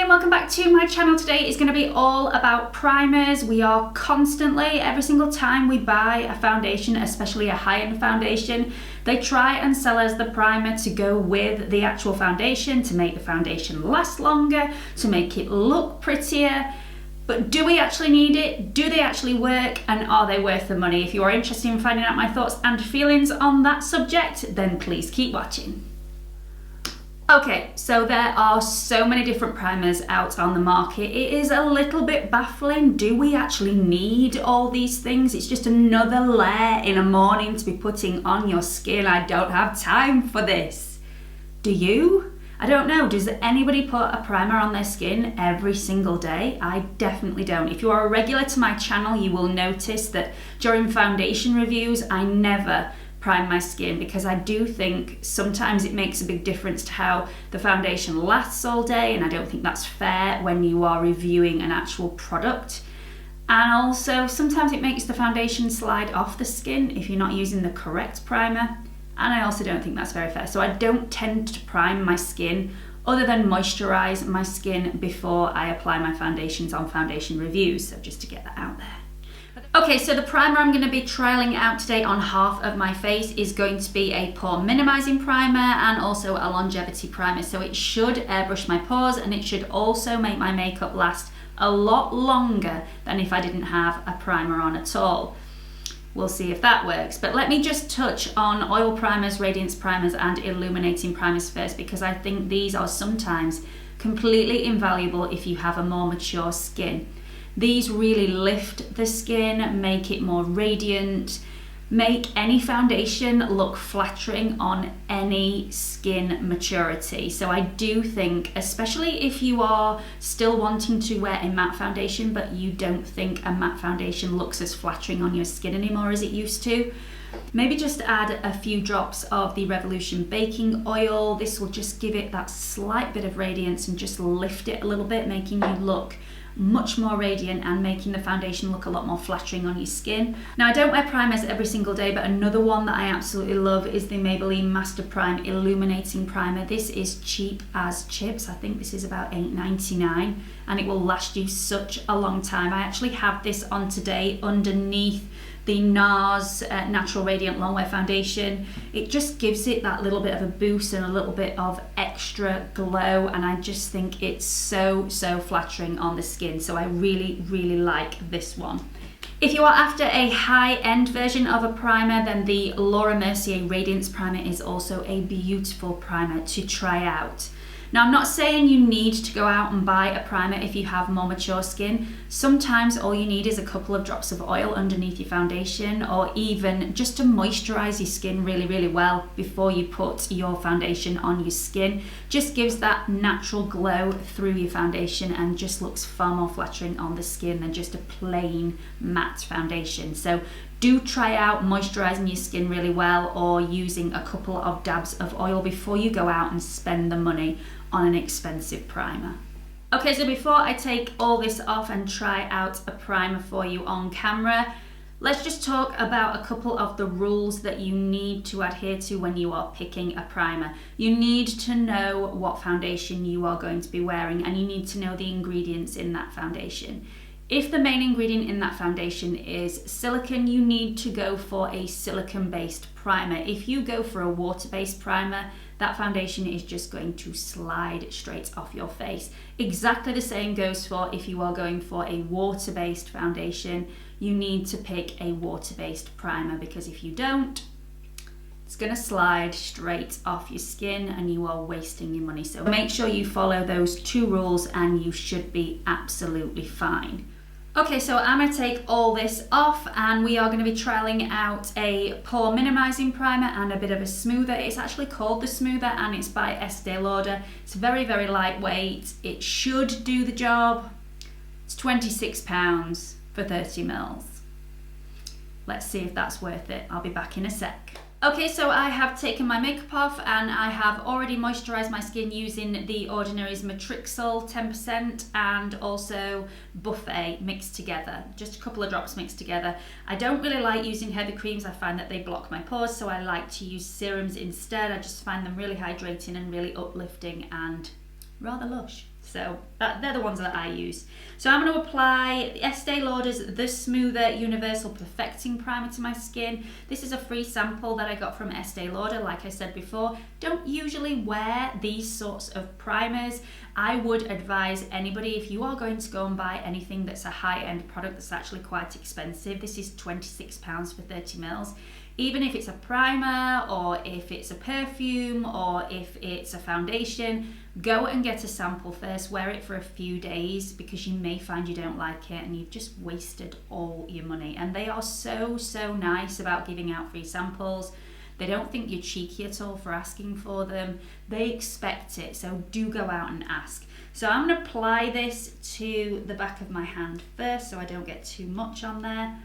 and welcome back to my channel. Today is going to be all about primers. We are constantly, every single time we buy a foundation, especially a high-end foundation, they try and sell us the primer to go with the actual foundation, to make the foundation last longer, to make it look prettier. But do we actually need it? Do they actually work? And are they worth the money? If you are interested in finding out my thoughts and feelings on that subject, then please keep watching. Okay, so there are so many different primers out on the market. It is a little bit baffling. Do we actually need all these things? It's just another layer in a morning to be putting on your skin. I don't have time for this. Do you? I don't know. Does anybody put a primer on their skin every single day? I definitely don't. If you are a regular to my channel, you will notice that during foundation reviews, I never prime my skin, because I do think sometimes it makes a big difference to how the foundation lasts all day, and I don't think that's fair when you are reviewing an actual product. And also sometimes it makes the foundation slide off the skin if you're not using the correct primer, and I also don't think that's very fair. So I don't tend to prime my skin other than moisturize my skin before I apply my foundations on foundation reviews, so just to get that out there. Okay, so the primer I'm going to be trialing out today on half of my face is going to be a pore minimizing primer and also a longevity primer. So it should airbrush my pores, and it should also make my makeup last a lot longer than if I didn't have a primer on at all. We'll see if that works. But let me just touch on oil primers, radiance primers and illuminating primers first, because I think these are sometimes completely invaluable if you have a more mature skin. These really lift the skin, make it more radiant, make any foundation look flattering on any skin maturity. So I do think, especially if you are still wanting to wear a matte foundation, but you don't think a matte foundation looks as flattering on your skin anymore as it used to, maybe just add a few drops of the Revolution baking oil. This will just give it that slight bit of radiance and just lift it a little bit, making you look much more radiant and making the foundation look a lot more flattering on your skin. Now, I don't wear primers every single day, but another one that I absolutely love is the Maybelline Master Prime Illuminating Primer. This is cheap as chips. I think this is about $8.99, and it will last you such a long time. I actually have this on today underneath the NARS Natural Radiant Longwear Foundation. It just gives it that little bit of a boost and a little bit of extra glow, and I just think it's so flattering on the skin. So I really like this one. If you are after a high-end version of a primer, then the Laura Mercier Radiance Primer is also a beautiful primer to try out. Now, I'm not saying you need to go out and buy a primer if you have more mature skin. Sometimes all you need is a couple of drops of oil underneath your foundation, or even just to moisturize your skin really well before you put your foundation on your skin. Just gives that natural glow through your foundation and just looks far more flattering on the skin than just a plain matte foundation. So do try out moisturizing your skin really well, or using a couple of dabs of oil before you go out and spend the money on an expensive primer. Okay, so before I take all this off and try out a primer for you on camera, let's just talk about a couple of the rules that you need to adhere to when you are picking a primer. You need to know what foundation you are going to be wearing, and you need to know the ingredients in that foundation. If the main ingredient in that foundation is silicone, you need to go for a silicone-based primer. If you go for a water-based primer, that foundation is just going to slide straight off your face. Exactly the same goes for if you are going for a water-based foundation. You need to pick a water-based primer, because if you don't, it's going to slide straight off your skin and you are wasting your money. So make sure you follow those two rules and you should be absolutely fine. Okay, so I'm going to take all this off, and we are going to be trialing out a pore minimizing primer and a bit of a smoother. It's actually called the smoother, and it's by ESTEE LAUDER. It's very lightweight. It should do the job. It's £26 for 30 mils. Let's see if that's worth it. I'll be back in a sec. Okay, so I have taken my makeup off, and I have already moisturised my skin using The Ordinary's Matrixyl 10% and also Buffet mixed together, just a couple of drops mixed together. I don't really like using heavy creams. I find that they block my pores, so I like to use serums instead. I just find them really hydrating and really uplifting and rather lush. So they're the ones that I use. So I'm going to apply the ESTEE Lauder's The Smoother Universal Perfecting Primer to my skin. This is a free sample that I got from ESTEE Lauder. Like I said before, don't usually wear these sorts of primers. I would advise anybody, if you are going to go and buy anything that's a high-end product that's actually quite expensive, this is £26 for 30 mils. Even if it's a primer, or if it's a perfume, or if it's a foundation, go and get a sample first, wear it for a few days, because you may find you don't like it and you've just wasted all your money. And they are so nice about giving out free samples. They don't think you're cheeky at all for asking for them. They expect it, so do go out and ask. So I'm going to apply this to the back of my hand first so I don't get too much on there.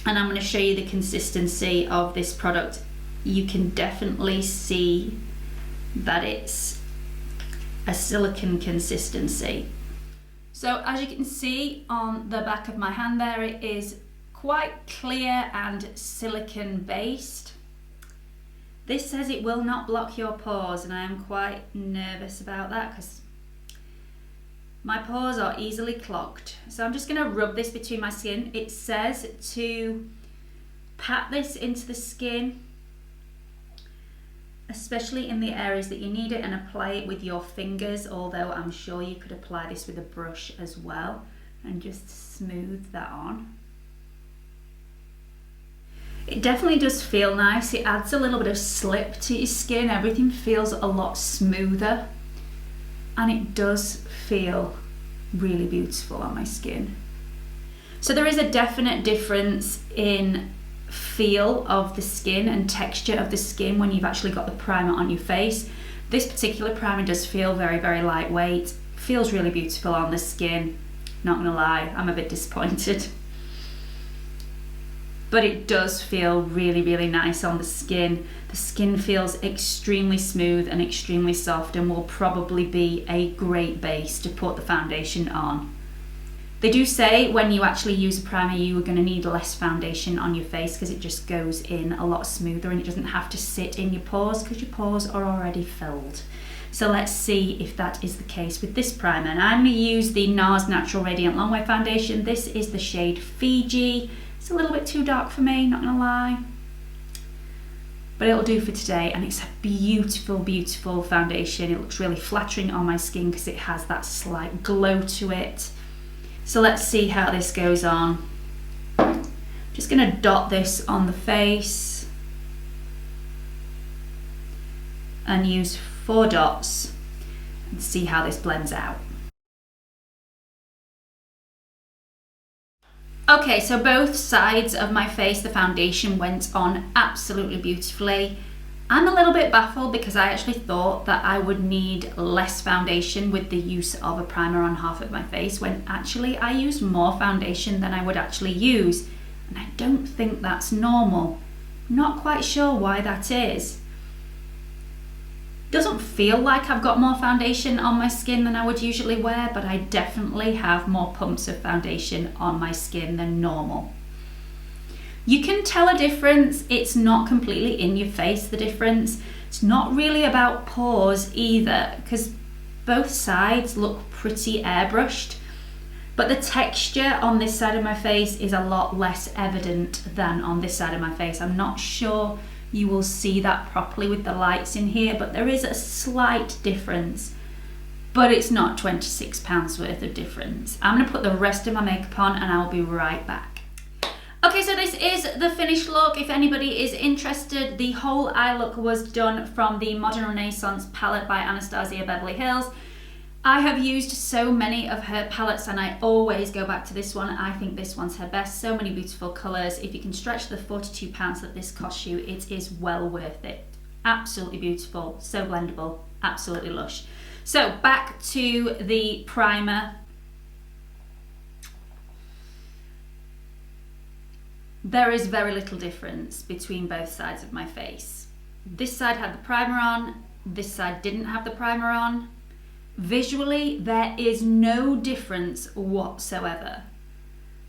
And I'm going to show you the consistency of this product. You can definitely see that it's a silicone consistency. So as you can see on the back of my hand there, it is quite clear and silicone based. This says it will not block your pores, and I am quite nervous about that because my pores are easily clogged. So I'm just going to rub this between my skin. It says to pat this into the skin, especially in the areas that you need it, and apply it with your fingers, although I'm sure you could apply this with a brush as well, and just smooth that on. It definitely does feel nice. It adds a little bit of slip to your skin. Everything feels a lot smoother. And it does feel really beautiful on my skin. So there is a definite difference in feel of the skin and texture of the skin when you've actually got the primer on your face. This particular primer does feel very lightweight. Feels really beautiful on the skin. Not gonna lie, I'm a bit disappointed. But it does feel really nice on the skin. The skin feels extremely smooth and extremely soft, and will probably be a great base to put the foundation on. They do say when you actually use a primer, you are going to need less foundation on your face because it just goes in a lot smoother and it doesn't have to sit in your pores because your pores are already filled. So let's see if that is the case with this primer. And I'm going to use the NARS Natural Radiant Longwear Foundation. This is the shade Fiji. It's a little bit too dark for me, not gonna lie, but it'll do for today. And it's a beautiful foundation. It looks really flattering on my skin because it has that slight glow to it. So let's see how this goes on. Just gonna dot this on the face and use 4 dots and see how this blends out. Okay, so both sides of my face, the foundation went on absolutely beautifully. I'm a little bit baffled because I actually thought that I would need less foundation with the use of a primer on half of my face, when actually I used more foundation than I would actually use. And I don't think that's normal. Not quite sure why that is. Doesn't feel like I've got more foundation on my skin than I would usually wear, but I definitely have more pumps of foundation on my skin than normal. You can tell a difference. It's not completely in your face, the difference. It's not really about pores either, because both sides look pretty airbrushed, but the texture on this side of my face is a lot less evident than on this side of my face. I'm not sure you will see that properly with the lights in here, but there is a slight difference, but it's not £26 worth of difference. I'm going to put the rest of my makeup on and I'll be right back. Okay, so this is the finished look. If anybody is interested, the whole eye look was done from the Modern Renaissance palette by Anastasia Beverly Hills. I have used so many of her palettes and I always go back to this one. I think this one's her best. So many beautiful colours. If you can stretch the £42 that this costs you, it is well worth it. Absolutely beautiful, so blendable, absolutely lush. So back to the primer. There is very little difference between both sides of my face. This side had the primer on, this side didn't have the primer on. Visually, there is no difference whatsoever.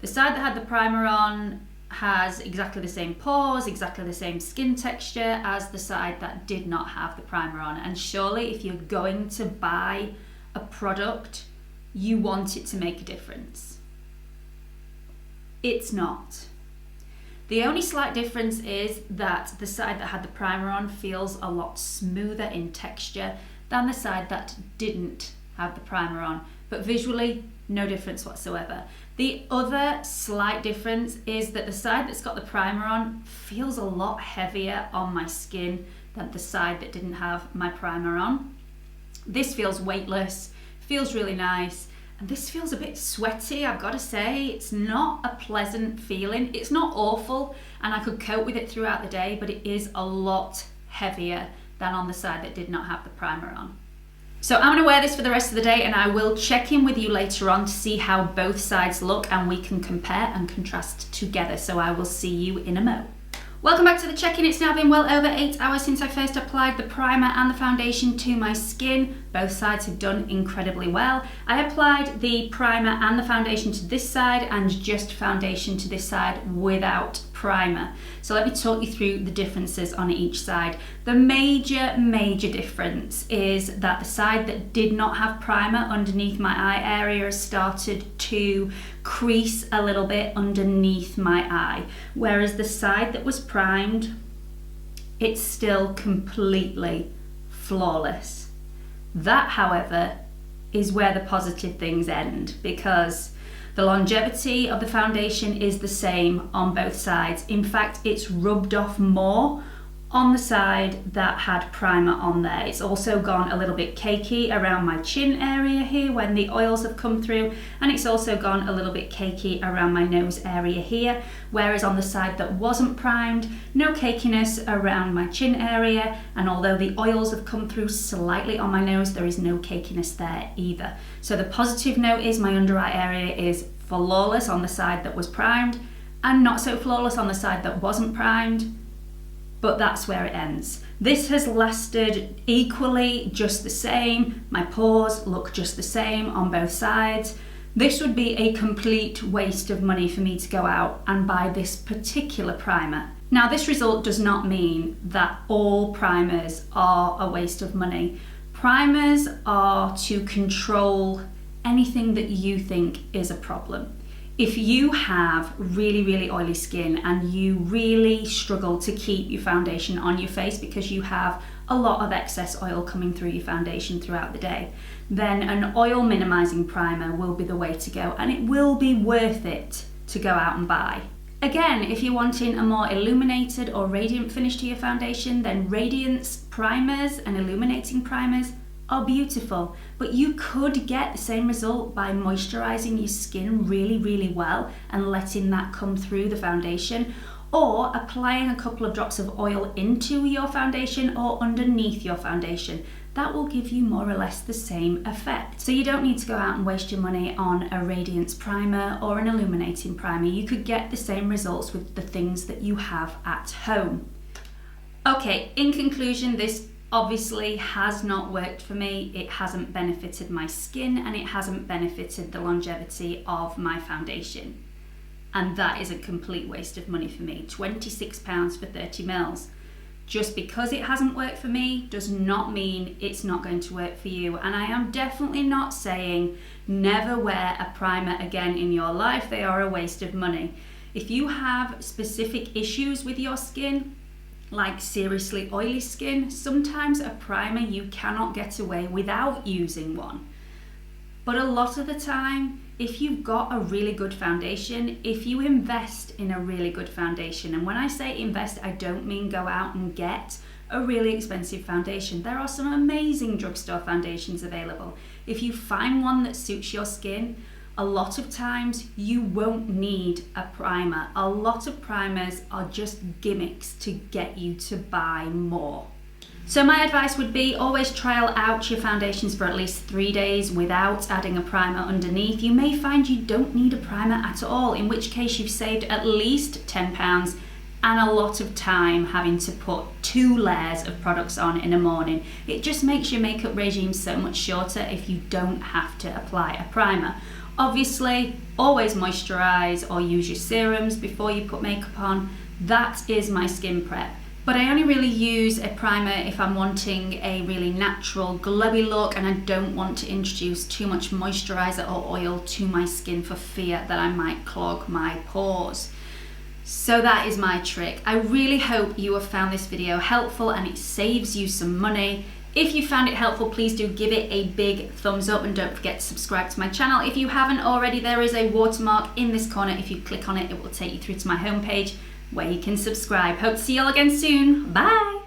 The side that had the primer on has exactly the same pores, exactly the same skin texture as the side that did not have the primer on. And surely if you're going to buy a a product, you want it to make a difference. It's not. The only slight difference is that the side that had the primer on feels a lot smoother in texture than the side that didn't have the primer on, but visually, no difference whatsoever. The other slight difference is that the side that's got the primer on feels a lot heavier on my skin than the side that didn't have my primer on. This feels weightless, feels really nice, and this feels a bit sweaty, I've got to say. It's not a pleasant feeling. It's not awful, and I could cope with it throughout the day, but it is a lot heavier than on the side that did not have the primer on. So I'm going to wear this for the rest of the day, and I will check in with you later on to see how both sides look, and we can compare and contrast together. So I will see you in a mo. Welcome back to the check-in. It's now been well over 8 hours since I first applied the primer and the foundation to my skin. Both sides have done incredibly well. I applied the primer and the foundation to this side and just foundation to this side without primer. So let me talk you through the differences on each side. The major difference is that the side that did not have primer underneath my eye area has started to crease a little bit underneath my eye, whereas the side that was primed, it's still completely flawless. That, however, is where the positive things end, because the longevity of the foundation is the same on both sides. In fact, it's rubbed off more on the side that had primer on there. It's also gone a little bit cakey around my chin area here when the oils have come through, and it's also gone a little bit cakey around my nose area here, whereas on the side that wasn't primed, no cakiness around my chin area, and although the oils have come through slightly on my nose, there is no cakiness there either. So the positive note is my under eye area is flawless on the side that was primed and not so flawless on the side that wasn't primed. But that's where it ends. This has lasted equally, just the same. My pores look just the same on both sides. This would be a complete waste of money for me to go out and buy this particular primer. Now, this result does not mean that all primers are a waste of money. Primers are to control anything that you think is a problem. If you have really oily skin and you really struggle to keep your foundation on your face because you have a lot of excess oil coming through your foundation throughout the day, then an oil minimizing primer will be the way to go, and it will be worth it to go out and buy. Again, if you're wanting a more illuminated or radiant finish to your foundation, then Radiance primers and illuminating primers are beautiful, but you could get the same result by moisturizing your skin really well and letting that come through the foundation, or applying a couple of drops of oil into your foundation or underneath your foundation. That will give you more or less the same effect. So you don't need to go out and waste your money on a Radiance primer or an illuminating primer. You could get the same results with the things that you have at home. Okay, in conclusion, this obviously has not worked for me. It hasn't benefited my skin, and it hasn't benefited the longevity of my foundation. And that is a complete waste of money for me. £26 for 30 mils. Just because it hasn't worked for me does not mean it's not going to work for you. And I am definitely not saying never wear a primer again in your life. They are a waste of money. If you have specific issues with your skin, like seriously oily skin, sometimes a primer you cannot get away without using one. But a lot of the time, if you've got a really good foundation, if you invest in a really good foundation, and when I say invest, I don't mean go out and get a really expensive foundation. There are some amazing drugstore foundations available. If you find one that suits your skin, a lot of times you won't need a primer. A lot of primers are just gimmicks to get you to buy more. So my advice would be always trial out your foundations for at least 3 days without adding a primer underneath. You may find you don't need a primer at all, in which case you've saved at least £10 and a lot of time having to put 2 layers of products on in a morning. It just makes your makeup regime so much shorter if you don't have to apply a primer. Obviously, always moisturize or use your serums before you put makeup on. That is my skin prep. But I only really use a primer if I'm wanting a really natural glowy look and I don't want to introduce too much moisturizer or oil to my skin for fear that I might clog my pores. So that is my trick. I really hope you have found this video helpful and it saves you some money. If you found it helpful, please do give it a big thumbs up and don't forget to subscribe to my channel. If you haven't already, there is a watermark in this corner. If you click on it, it will take you through to my homepage where you can subscribe. Hope to see you all again soon. Bye!